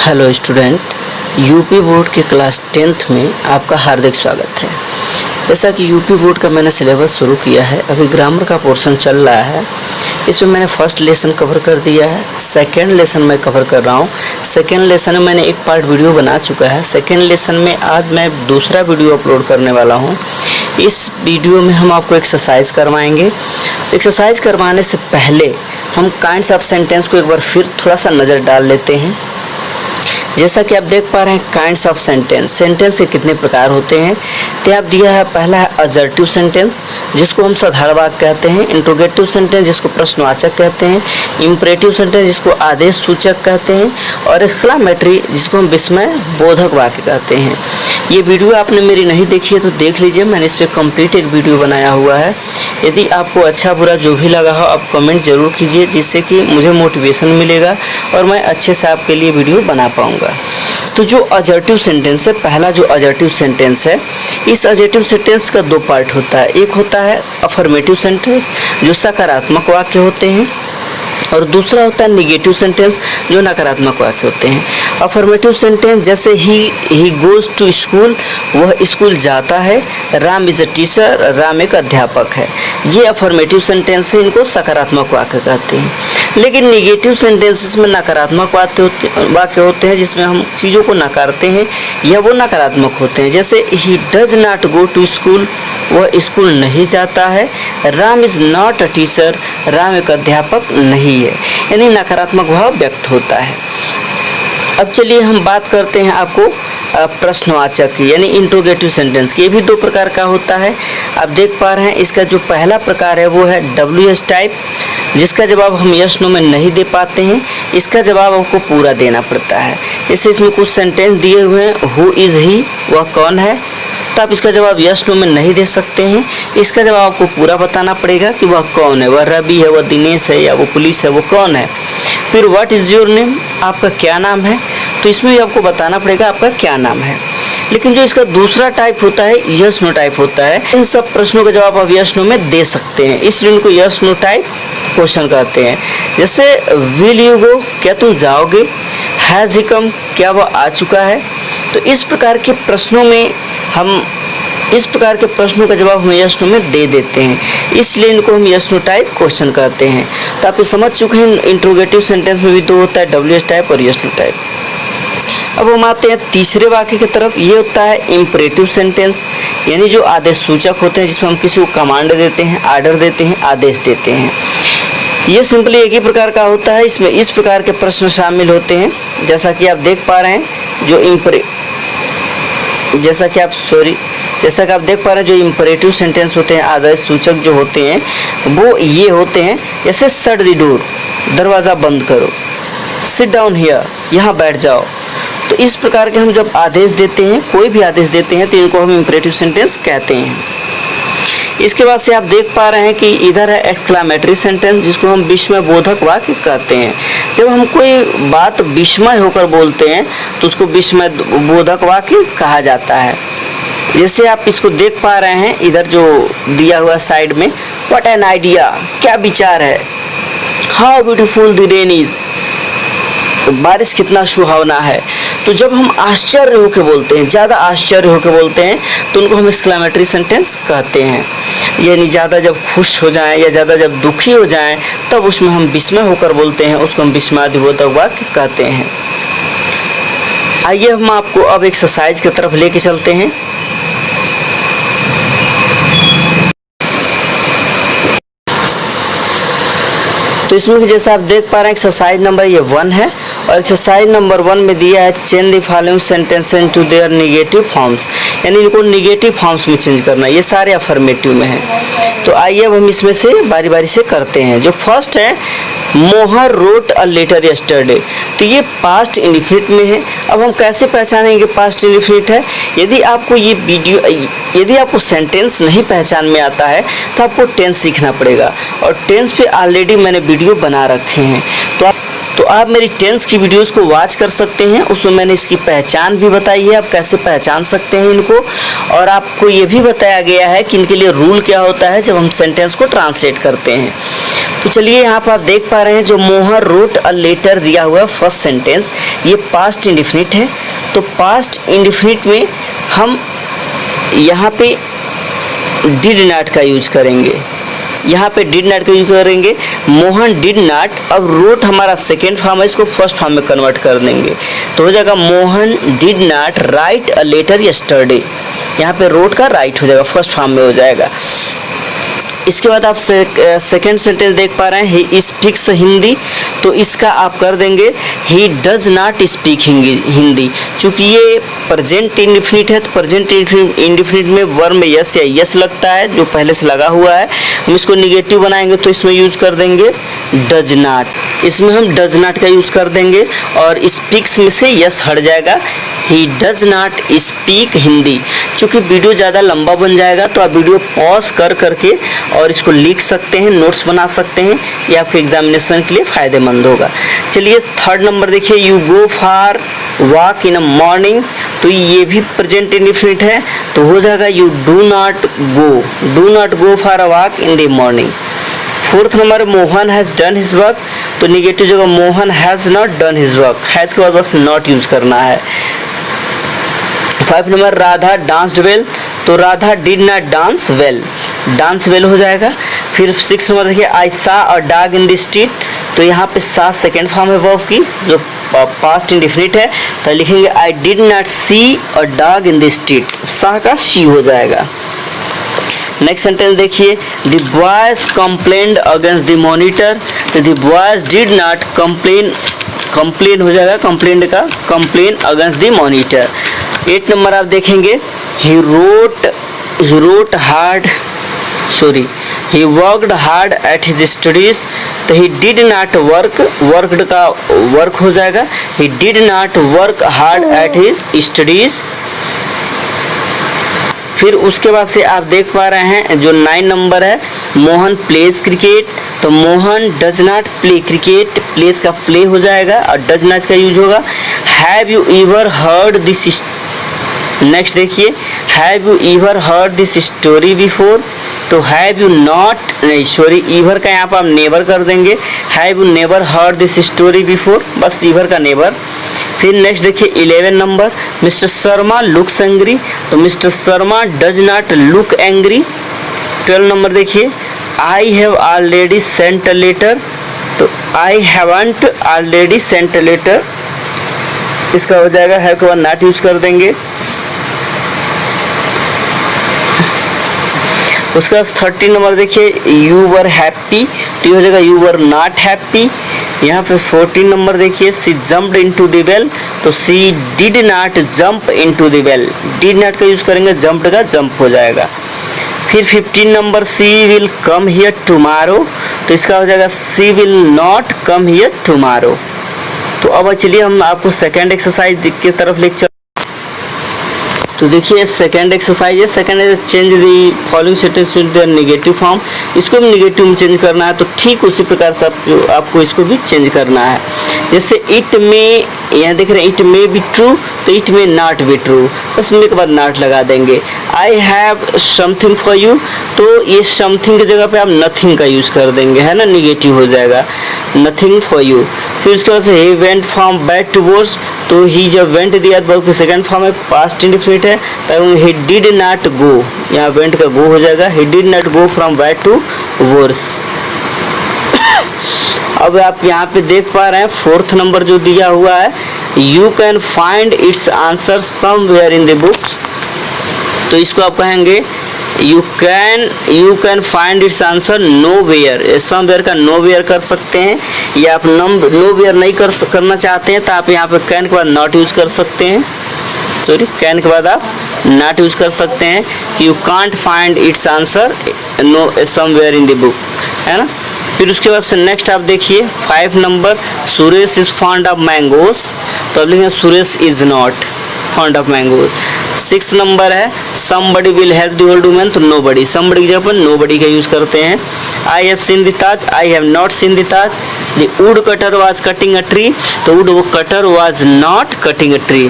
Hello student, UP board के class 10th में आपका हार्दिक स्वागत है। जैसा कि यूपी बोर्ड का मैंने सिलेबस शुरू किया है, अभी ग्रामर का पोर्शन चल रहा है। इसमें मैंने फर्स्ट लेसन कवर कर दिया है, सेकेंड लेसन मैं कवर कर रहा हूँ। सेकेंड लेसन में मैंने एक पार्ट वीडियो बना चुका है। सेकेंड लेसन में आज मैं दूसरा वीडियो अपलोड करने वाला हूँ। इस वीडियो में हम आपको एक्सरसाइज करवाएंगे। एक्सरसाइज करवाने से पहले हम काइंड्स ऑफ सेंटेंस को एक बार फिर थोड़ा सा नज़र डाल लेते हैं। जैसा कि आप देख पा रहे हैं, काइंड्स ऑफ सेंटेंस, सेंटेंस के कितने प्रकार होते हैं। तो आप दिया है, पहला है असर्टिव सेंटेंस जिसको हम साधारण वाक्य कहते हैं, इंट्रोगेटिव सेंटेंस जिसको प्रश्नवाचक कहते हैं, इंपरेटिव सेंटेंस जिसको आदेश सूचक कहते हैं, और एक्सक्लेमेटरी जिसको हम विस्मय बोधक वाक्य कहते हैं। ये वीडियो आपने मेरी नहीं देखी है तो देख लीजिए, मैंने इस पर कंप्लीट एक वीडियो बनाया हुआ है। यदि आपको अच्छा बुरा जो भी लगा हो आप कमेंट ज़रूर कीजिए, जिससे कि मुझे मोटिवेशन मिलेगा और मैं अच्छे से आपके लिए वीडियो बना पाऊँगा। तो जो असर्टिव सेंटेंस है, पहला जो असर्टिव सेंटेंस है, इस असर्टिव सेंटेंस का दो पार्ट होता है। एक होता है अफर्मेटिव सेंटेंस जो सकारात्मक वाक्य होते हैं, और दूसरा होता है निगेटिव सेंटेंस जो नकारात्मक वाक्य होते हैं। अफर्मेटिव सेंटेंस जैसे ही गोज़ टू स्कूल, वह स्कूल जाता है। Ram is a teacher, Ram एक अध्यापक है। ये अफर्मेटिव सेंटेंस है, इनको सकारात्मक वाक्य कहते हैं। लेकिन निगेटिव सेंटेंसेस में नकारात्मक वाक्य होते हैं जिसमें हम चीज़ों को नकारते हैं या वो नकारात्मक होते हैं। जैसे he does not go to school, वह स्कूल नहीं जाता है। Ram is not a teacher, Ram एक अध्यापक नहीं है, यानी नकारात्मक भाव व्यक्त होता है। अब चलिए हम बात करते हैं आपको प्रश्नवाचक की, यानी इंट्रोगेटिव सेंटेंस की। ये भी दो प्रकार का होता है। आप देख पा रहे हैं, इसका जो पहला प्रकार है वो है WH टाइप, जिसका जवाब हम यस नो में नहीं दे पाते हैं। इसका जवाब आपको पूरा देना पड़ता है। जैसे इसमें कुछ सेंटेंस दिए हुए हैं, हु इज़ ही, वह कौन है, तो आप इसका जवाब यस नो में नहीं दे सकते हैं। इसका जवाब आपको पूरा बताना पड़ेगा कि वह कौन है, वह रवि है, वह दिनेश है, या वो पुलिस है, वो कौन है। फिर व्हाट इज़ योर नेम, आपका क्या नाम है, तो इसमें भी आपको बताना पड़ेगा आपका क्या नाम है। लेकिन जो इसका दूसरा टाइप होता है, यस नो टाइप होता है, इन सब प्रश्नों का जवाब आप यस नो में दे सकते हैं, इसलिए इनको यस नो टाइप क्वेश्चन कहते हैं। जैसे विल यू गो, क्या तुम जाओगे, हैज़ ही कम, क्या वह आ चुका है। तो इस प्रकार के प्रश्नों में इस प्रकार के प्रश्नों का जवाब हम यस नो में दे देते हैं, इसलिए इनको हम यस नो टाइप क्वेश्चन कहते हैं। तो आप ये समझ चुके हैं, इंट्रोगेटिव सेंटेंस में भी दो होता है, WH टाइप और यस नो टाइप। अब हम आते हैं तीसरे वाक्य की तरफ। ये होता है इंपरेटिव सेंटेंस, यानी जो आदेश सूचक होते हैं, जिसमें हम किसी को कमांड देते हैं, आर्डर देते हैं, आदेश देते हैं। ये सिंपली एक ही प्रकार का होता है। इसमें इस प्रकार के प्रश्न शामिल होते हैं, जैसा कि आप देख पा रहे हैं, जैसा कि आप देख पा रहे हैं, जो इंपरेटिव सेंटेंस होते हैं, आदेश सूचक जो होते हैं, वो ये होते हैं। जैसे शट द डोर, दरवाज़ा बंद करो, सिट डाउन हियर, यहाँ बैठ जाओ। तो इस प्रकार के हम जब आदेश देते हैं, कोई भी आदेश देते हैं, तो इनको हम इंपरेटिव सेंटेंस कहते हैं। इसके बाद से आप देख पा रहे हैं कि इधर है एक्सक्लेमेटरी सेंटेंस, जिसको हम विस्मय बोधक वाक्य कहते हैं। जब हम कोई बात विस्मय होकर बोलते हैं तो उसको विस्मय बोधक वाक्य कहा जाता है। जैसे आप इसको देख पा रहे हैं, इधर जो दिया हुआ साइड में, व्हाट एन आइडिया, क्या विचार है, how beautiful the rain is, बारिश कितना सुहावना है। तो जब हम आश्चर्य होकर बोलते हैं, ज़्यादा आश्चर्य होकर बोलते हैं, तो उनको हम एक्सक्लेमेटरी सेंटेंस कहते हैं। यानी ज़्यादा जब खुश हो जाएं या ज़्यादा जब दुखी हो जाएं, तब उसमें हम विस्मय होकर बोलते हैं, उसको हम विस्मयादिबोधक वाक्य कहते हैं। आइए हम आपको अब एक्सरसाइज की तरफ लेके चलते हैं। तो इसमें जैसा आप देख पा रहे हैं, एक्सरसाइज नंबर ये 1 है, और एक्सरसाइज नंबर 1 में दिया है change the following sentence into their negative forms, यानी इनको नेगेटिव फॉर्म्स में चेंज करना। ये सारे अफर्मेटिव में है। तो आइए अब हम इसमें से बारी बारी से करते हैं। जो फर्स्ट है, Mohan wrote a letter yesterday, तो ये पास्ट इंडिफिनिट में है। अब हम कैसे पहचानेंगे पास्ट इंडिफिनिट है। यदि आपको सेंटेंस नहीं पहचान में आता है तो आपको टेंस सीखना पड़ेगा, और टेंस पे ऑलरेडी मैंने वीडियो बना रखे हैं। तो आप मेरी टेंस की वीडियोस को वॉच कर सकते हैं, उसमें मैंने इसकी पहचान भी बताई है, आप कैसे पहचान सकते हैं इनको, और आपको ये भी बताया गया है कि इनके लिए रूल क्या होता है जब हम सेंटेंस को ट्रांसलेट करते हैं। तो चलिए यहाँ पर आप देख पा रहे हैं जो मोहन रोट अ लेटर दिया हुआ फर्स्ट सेंटेंस, ये पास्ट इंडेफिनिट है। तो पास्ट इंडेफिनिट में हम यहाँ पे डिड नॉट का यूज करेंगे, यहाँ पे डिड नॉट का यूज करेंगे। मोहन डिड नॉट, अब रोट हमारा सेकेंड फॉर्म है, इसको फर्स्ट फॉर्म में कन्वर्ट कर देंगे तो हो जाएगा Mohan did not write a letter yesterday. यहाँ पे रोट का राइट हो जाएगा, फर्स्ट फॉर्म में हो जाएगा। इसके बाद आप सेकेंड सेंटेंस देख पा रहे हैं ही स्पीक्स हिंदी, तो इसका आप कर देंगे ही डज नॉट स्पीक हिंदी। चूँकि ये प्रेजेंट इंडेफिनिट है तो प्रेजेंट इंडेफिनिट में वर्ब में यस या यस लगता है जो पहले से लगा हुआ है, हम इसको निगेटिव बनाएंगे तो इसमें यूज कर देंगे डज नॉट। इसमें हम डज नॉट का यूज कर देंगे और स्पीक्स में से यस हट जाएगा, ही डज नॉट स्पीक हिंदी। चूँकि वीडियो ज़्यादा लंबा बन जाएगा तो आप वीडियो पॉज कर करके और इसको लिख सकते हैं, नोट्स बना सकते हैं, ये आपके एग्जामिनेशन के लिए फ़ायदेमंद होगा। चलिए थर्ड नंबर देखिए, you go for walk in a morning, तो ये भी प्रेजेंट इंडेफिनिट है तो हो जाएगा you do not go for a walk in the morning. Fourth number Mohan has done his work, तो निगेटिव जगह Mohan has not done his work, has के बाद बस नॉट यूज करना है। 5 नंबर राधा डांस्ड वेल, तो Radha did not dance well हो जाएगा। फिर 6 नंबर देखिए आई saw a dog in the street, तो यहाँ पे सा सेकेंड फॉर्म है वर्ब की जो पास्ट इंडेफिनिट है, तो लिखेंगे I did not see a dog in the street, saw का सी हो जाएगा। नेक्स्ट सेंटेंस देखिए, the boys complained against the monitor, तो the boys did not complain हो जाएगा, complain against the monitor. 8 number आप देखेंगे he worked hard at his studies, तो ही डिड नॉट वर्कड का वर्क हो जाएगा, he did not work hard at his studies. फिर उसके बाद से आप देख पा रहे हैं जो 9 नंबर है, मोहन प्लेज क्रिकेट, तो Mohan does not play cricket, plays का प्ले हो जाएगा और डज नॉट का यूज होगा। Have you ever heard this, next देखिए have you ever heard this story before, तो हैव यू नॉट ईवर का यहाँ पर आप नेवर कर देंगे, have you never heard this story before, बस ईवर का नेवर। फिर नेक्स्ट देखिए 11 number, mister Sharma looks angry, तो mister Sharma does not look angry. 12 number देखिए I have already sent a letter, तो I haven't already sent a letter, इसका हो जाएगा हैव के बाद नॉट यूज कर देंगे। उसके बाद 13 नंबर देखिए यू वर हैप्पी, तो ये हो जाएगा यू वर नॉट हैप्पी। यहाँ पे 14 नंबर देखिए she jumped into the well, तो she did not jump into the well, did not का यूज करेंगे, जंप्ड का जंप हो जाएगा। फिर 15 number she will come here tomorrow, तो इसका हो जाएगा she will not come here tomorrow. तो अब चलिए हम आपको सेकेंड एक्सरसाइज की तरफ लेकर, तो देखिए सेकेंड एक्सरसाइज है, सेकेंड है change the following sentence to their negative form, इसको भी नेगेटिव में चेंज करना है, तो ठीक उसी प्रकार से आपको इसको भी चेंज करना है। जैसे इट में, यहाँ देख रहे हैं इट मे बी ट्रू, तो it may not be true, बस मे के बाद नॉट लगा देंगे। I have something for you, तो ये समथिंग की जगह पे आप नथिंग का यूज कर देंगे, है ना, निगेटिव हो जाएगा नथिंग फॉर यू। फिर उसके बाद से he went from bad to worse, तो ही जब वेंट दिया तो उसकी सेकंड फॉर्म है पास्ट इंडेफिनिट है, तब ही डिड नॉट गो, यहाँ वेंट का गो हो जाएगा, he did not go from bad to worse. अब आप यहाँ पे देख पा रहे हैं 4th नंबर जो दिया हुआ है, you can find its answer somewhere in the books, तो इसको आप कहेंगे you can find its answer nowhere, somewhere का नोवेयर कर सकते हैं, या आप नोवेयर नहीं करना चाहते हैं तो आप यहाँ पे कैन के बाद नॉट यूज कर सकते हैं, सॉरी कैन के बाद आप नॉट यूज कर सकते हैं, you can't find its answer know somewhere in the book, है ना। फिर उसके बाद से नेक्स्ट आप देखिए 5 number Suresh is fond of mangoes, तो अब लिखेंगे Suresh is not, fond of mangoes. 6 number है somebody will help the old woman, तो nobody, somebody की जगह पर nobody का यूज करते हैं। I have seen the Taj, I have not seen the Taj। The wood cutter was cutting a tree, तो wood cutter was not cutting a tree।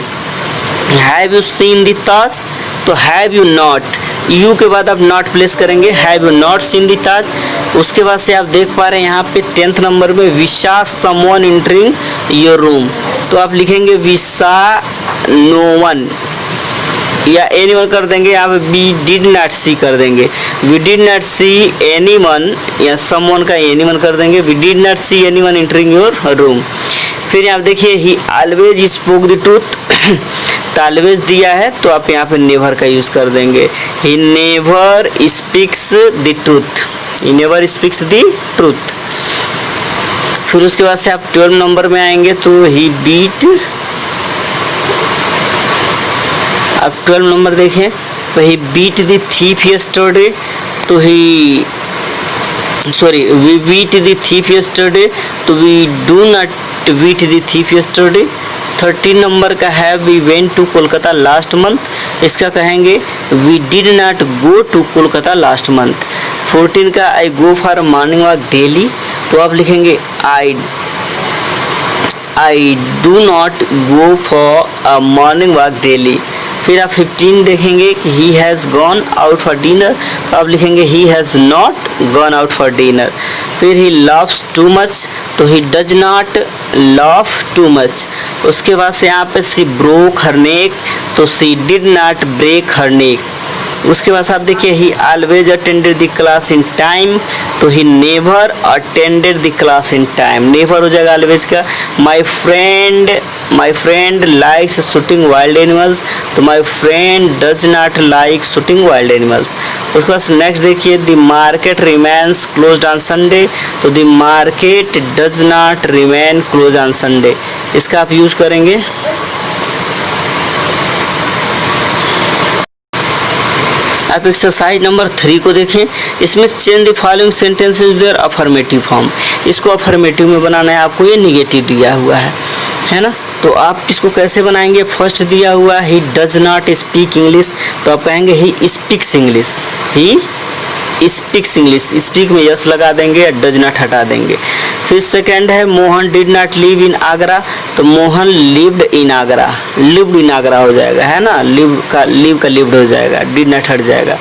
Have you seen the Taj, तो have you not, you के बाद आप not place करेंगे, have you not seen the Taj. उसके बाद से आप देख पा रहे हैं यहाँ पे 10th नंबर में विशा समवन एंटरिंग योर रूम, तो आप लिखेंगे विशा नो वन या एनीवन कर देंगे, आप वी डिड नॉट सी कर देंगे, we did not see anyone या समवन का एनीवन कर देंगे, we did not see anyone entering your room. फिर यहाँ देखिए he always spoke the truth, तो ऑलवेज दिया है तो आप यहाँ पे नेवर का यूज कर देंगे, he never speaks the truth, he never speaks the truth. फिर उसके बाद से आप 12 नंबर में आएंगे तो ही बीट, आप 12 नंबर देखें तो he beat the thief yesterday, तो he sorry we beat the thief yesterday, तो we do not beat the thief yesterday. 13 number का है we went to Kolkata last month, इसका कहेंगे we did not go to Kolkata last month. 14 का I go for morning walk daily, तो आप लिखेंगे I do not go for a morning walk daily. फिर आप 15 देखेंगे कि he has gone out for dinner, तो आप लिखेंगे he has not gone out for dinner. फिर ही लव्स टू मच, तो ही does not love too much. उसके बाद से यहाँ पे सी ब्रोक हर नेक, तो she did not break her neck. उसके बाद आप देखिए he always attended the class in time, तो he never attended the class in time, never हो जाएगा ऑलवेज का। My friend likes shooting wild animals, तो my friend does not like shooting wild animals. उसके बाद नेक्स्ट देखिए the market remains closed on Sunday, तो the market does not remain close on Sunday, इसका आप यूज करेंगे। आप एक्सरसाइज नंबर 3 को देखें, इसमें change the following sentences with affirmative form, इसको अफर्मेटिव में बनाना है आपको, ये निगेटिव दिया हुआ है ना। तो आप इसको कैसे बनाएंगे, फर्स्ट दिया हुआ ही डज नॉट स्पीक इंग्लिश, तो आप कहेंगे he speaks English, he speaks English, speak में यस लगा देंगे या डज नॉट हटा देंगे। फिर सेकेंड है Mohan did not live in Agra, तो Mohan lived in Agra, lived in Agra हो जाएगा, है ना, लिव का लिव्ड हो जाएगा, डिड नॉट हट जाएगा।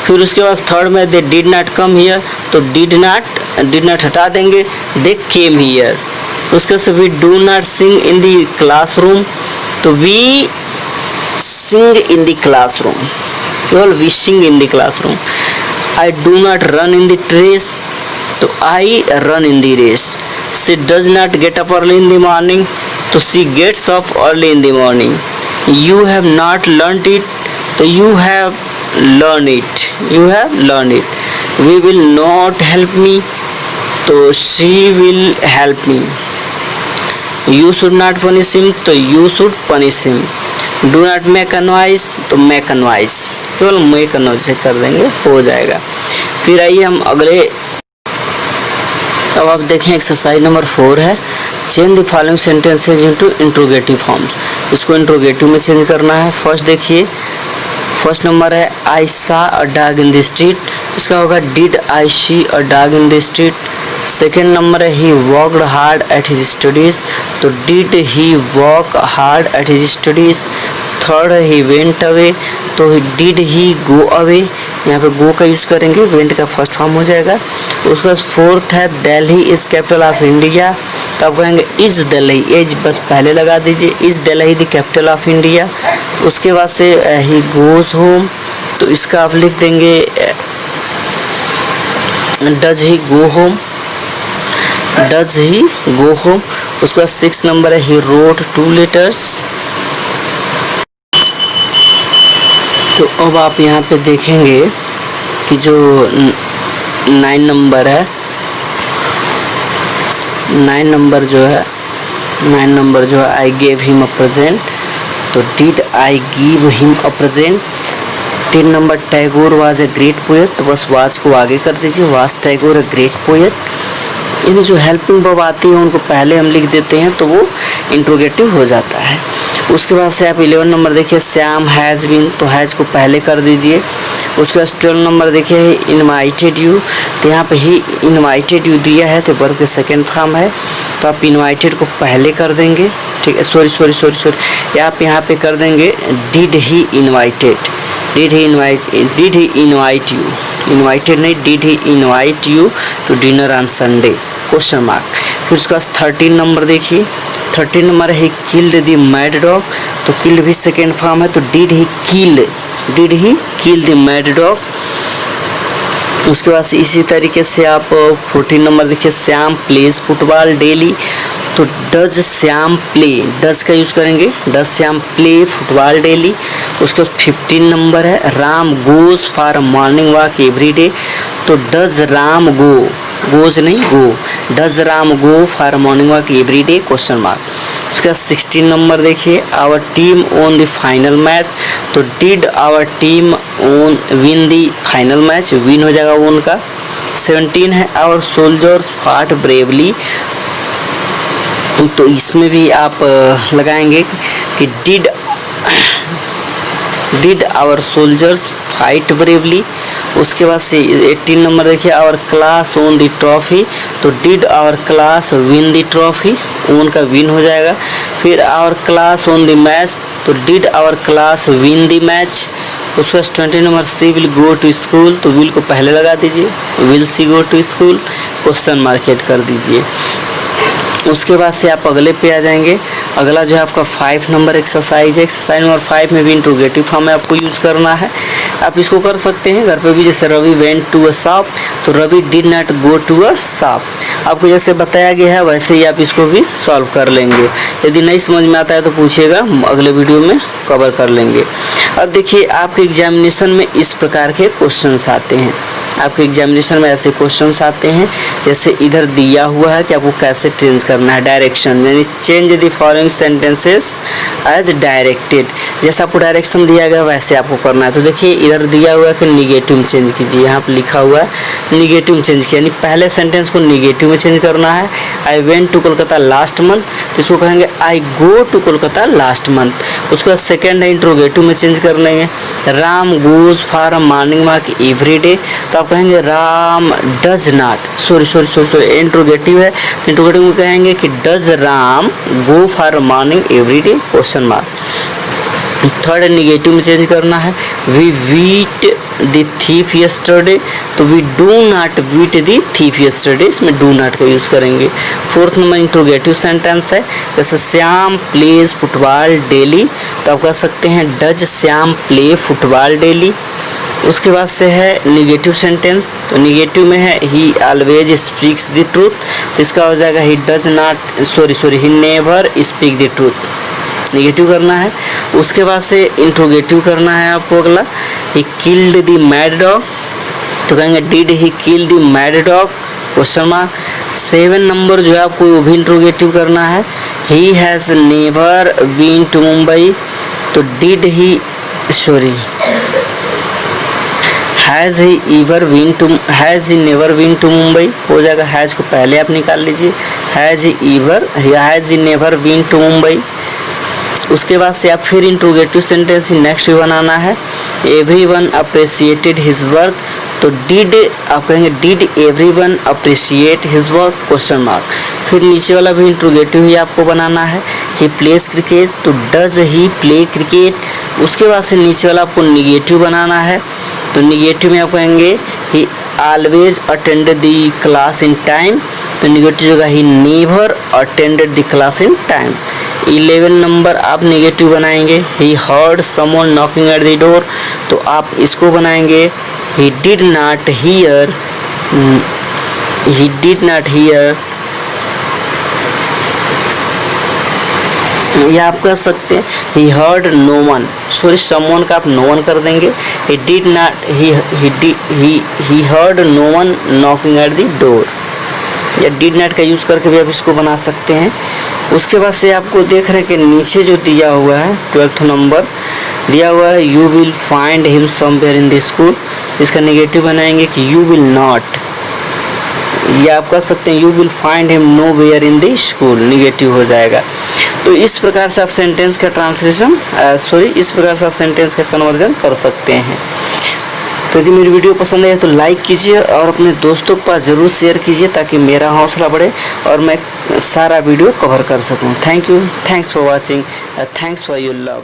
फिर उसके बाद थर्ड में they did not come here, तो डिड नॉट हटा देंगे, दे केम हियर। उसके बाद we do not sing in the classroom, तो we sing in the classroom, केवल we sing in the classroom. I do not run in the race, तो I run in the race। She does not get up early in the morning, तो she gets up early in the morning। You have not learnt it, तो you have learned it, you have learned it। We will not help me, तो she will help me। You should not punish him, तो you should punish him। Do not make a noise, तो make a noise, केवल make note से कर देंगे हो जाएगा। फिर आइए हम अगले, अब आप देखें एक्सरसाइज नंबर 4 है change the following sentences into interrogative forms, इसको इंट्रोगेटिव में चेंज करना है। फर्स्ट देखिए, फर्स्ट नंबर है I saw a dog in the street, इसका होगा did I see a dog in the street. Second number है he worked hard at his studies, तो did he work hard at his studies. Third है he went away, तो did he go away, यहाँ पे गो का use करेंगे, went का first form हो जाएगा। उसके बाद फोर्थ है Delhi is capital of India, तो आप कहेंगे इज़ दिल्ली, एज बस पहले लगा दीजिए, is Delhi the capital of India. उसके बाद से ही गोज होम, तो इसका आप लिख देंगे does he go home, does he go home. उसके बाद 6 नंबर है ही रोट 2 लेटर्स। तो अब आप यहाँ पे देखेंगे कि जो 9 नंबर है, 9 नंबर जो है I gave him a present, तो did I give him a present. 3 number Tagore was a great poet, तो बस वाज को आगे कर दीजिए, was Tagore a great poet. इनमें जो हेल्पिंग वर्ब आती है उनको पहले हम लिख देते हैं तो वो इंट्रोगेटिव हो जाता है। उसके बाद से आप 11 नंबर देखिए श्याम हैज़ बीन, तो हैज़ को पहले कर दीजिए। उसके बाद 12 नंबर देखिए इनवाइटेड यू, तो यहाँ पे ही इनवाइटेड यू दिया है तो वर्ब के सेकेंड फॉर्म है, तो आप इनवाइटेड को पहले कर देंगे। ठीक है, सॉरी आप यहाँ पे कर देंगे did he invited, did he invite you, invited नहीं, did he invite you to dinner on Sunday, question mark. फिर उसका 13 नंबर देखिए, 13 नंबर है किल्ड द मैड डॉग, तो किल्ड भी सेकेंड फॉर्म है, तो did he kill the mad dog. उसके बाद से इसी तरीके से आप 14 नंबर देखिए श्याम प्लेज फुटबॉल डेली, तो डज श्याम प्ले, डज का यूज़ करेंगे, does Shyam play football daily. उसके बाद 15 नंबर है Ram goes for morning walk every day, तो डज राम गो, गोज नहीं go, does Ram go for morning walk every day, question mark. उसके बाद 16 नंबर देखिए our team won the final match, तो did our team won win the final match, win हो जाएगा own का। 17 है आवर सोल्जर्स फाट ब्रेवली, तो इसमें भी आप लगाएंगे कि did our soldiers fight bravely. उसके बाद से 18 नंबर देखिए our class won the trophy, तो did our class win the trophy, won का विन हो जाएगा। फिर our class won the match, तो did our class win the match. उसके बाद 20 number she will go to school, तो विल को पहले लगा दीजिए, will she go to school, question market कर दीजिए। उसके बाद से आप अगले पे आ जाएंगे। अगला जो है आपका 5 नंबर एक्सरसाइज है। एक्सरसाइज नंबर 5 में भी इंट्रोगेटिव फॉर्म में आपको यूज़ करना है। आप इसको कर सकते हैं घर पे भी, जैसे Ravi went to a shop, तो Ravi did not go to a shop. आपको जैसे बताया गया है वैसे ही आप इसको भी सॉल्व कर लेंगे। यदि नहीं समझ में आता है तो पूछिएगा, अगले वीडियो में कवर कर लेंगे। अब देखिए आपके एग्जामिनेशन में इस प्रकार के क्वेश्चंस आते हैं। आपके एग्जामिनेशन में ऐसे क्वेश्चंस आते हैं, जैसे इधर दिया हुआ है कि आपको कैसे चेंज करना है डायरेक्शन, यानी change the following sentences as directed. जैसा आपको डायरेक्शन दिया गया वैसे आपको करना है। तो देखिए इधर दिया हुआ है कि निगेटिव में चेंज कीजिए, यहाँ पर लिखा हुआ है निगेटिव में चेंज किया, यानी पहले सेंटेंस को निगेटिव में चेंज करना है। I went to Kolkata last month, तो इसको कहेंगे I go to Kolkata last month. उसके बाद सेकेंड है इंट्रोगेटिव में चेंज कर लेंगे, Ram goes for morning walk every day, तो आप कहेंगे Ram does not, sorry interrogative है, तो इंट्रोगेटिव में कहेंगे कि does Ram go for morning every day, question mark. Third negative में चेंज करना है, we beat the thief yesterday, तो we do not beat the thief yesterday, इसमें डू नॉट का यूज़ करेंगे। फोर्थ नंबर इंट्रोगेटिव सेंटेंस है, जैसे श्याम प्लेज फुटबॉल डेली, तो आप कह सकते हैं does Shyam play football daily. उसके बाद से है निगेटिव सेंटेंस, तो निगेटिव में है ही ऑलवेज स्पीक्स द ट्रूथ, तो इसका हो जाएगा ही does not sorry he never speak the truth, negative करना है। उसके बाद से इंट्रोगेटिव करना है आपको अगला, he killed the mad dog, तो कहेंगे did he kill the mad dog, question mark. 7 number जो है आपको वो भी इंट्रोगेटिव करना है, he has never been to Mumbai, तो did he has he never been to Mumbai हो जाएगा, हैज़ को पहले आप निकाल लीजिए, has he never been to Mumbai. उसके बाद से आप फिर इंट्रोगेटिव सेंटेंस ही नेक्स्ट भी बनाना है, एवरीवन अप्रिशिएटेड हिज वर्क, तो डिड आप कहेंगे did everyone appreciate his work, question mark. फिर नीचे वाला भी इंट्रोगेटिव ही आपको बनाना है, ही प्लेज क्रिकेट, तो डज ही प्ले क्रिकेट। उसके बाद से नीचे वाला आपको निगेटिव बनाना है, तो निगेटिव में आप कहेंगे ही always attended the class in time, तो निगेटिव होगा ही never attended the class in time. 11 number आप निगेटिव बनाएंगे, he heard someone knocking at the door, तो आप इसको बनाएंगे ही डिड नॉट हियर, या आप कह सकते हैं he heard no one, someone का आप नो वन कर देंगे, he did not he heard no one knocking at the door, या डिड नॉट का यूज़ करके भी आप इसको बना सकते हैं। उसके बाद से आपको देख रहे हैं कि नीचे जो दिया हुआ है 12th नंबर दिया हुआ है, you will find him somewhere in the school, इसका नेगेटिव बनाएंगे कि यू विल नॉट, या आप कह सकते हैं you will find him nowhere in the school, negative हो जाएगा। तो इस प्रकार से आप सेंटेंस का ट्रांसलेशन इस प्रकार से आप सेंटेंस का कन्वर्जन कर सकते हैं। तो यदि मेरी वीडियो पसंद है तो लाइक कीजिए और अपने दोस्तों के पास ज़रूर शेयर कीजिए ताकि मेरा हौसला बढ़े और मैं सारा वीडियो कवर कर सकूं। Thank you, thanks for watching, thanks for your love.